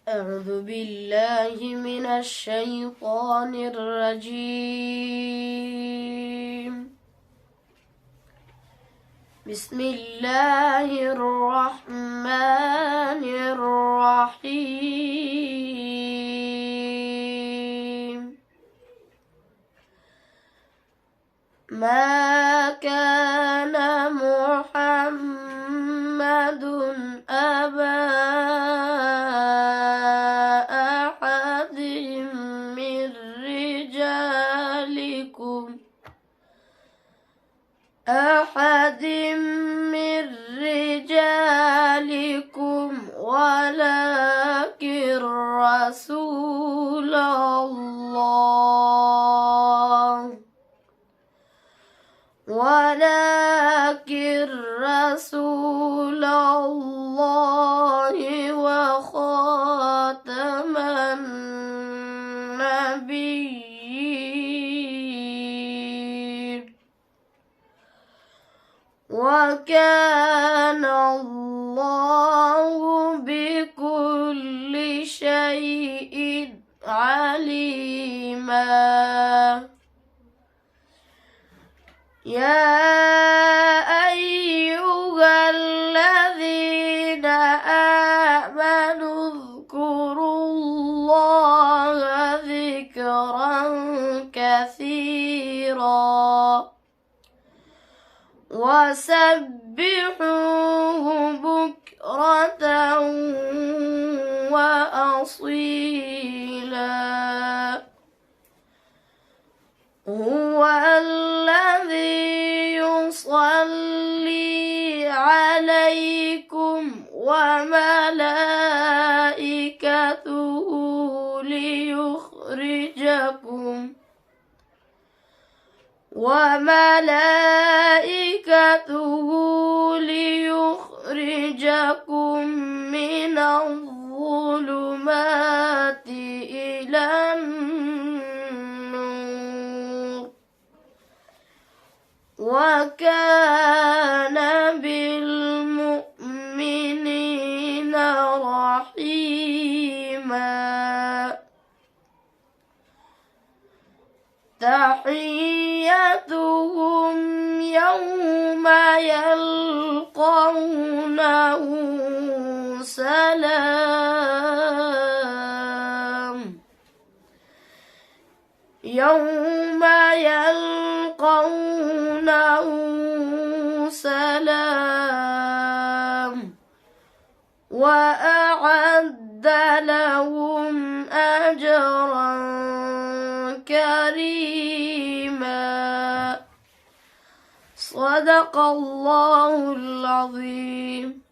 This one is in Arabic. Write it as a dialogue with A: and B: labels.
A: أعوذ بالله من الشيطان الرجيم. بسم الله الرحمن الرحيم. ما كان محمد أبا أحد من رجالكم ولكن رسول الله وخاتم النبيين وكان الله بكل شيء عليما. يا أيها الذين آمنوا اذكروا الله ذكرا كثيرا وسبحوه بكرة وأصيلا. هو الذي يصلي عليكم وملائكته ليخرجكم من الظلمات إلى النور وكان بالمؤمنين رحيما. تحيتهم يوم يلقونه سلام. يوم يلقونه سلام وأعد لهم أجرا كريما. صدق الله العظيم.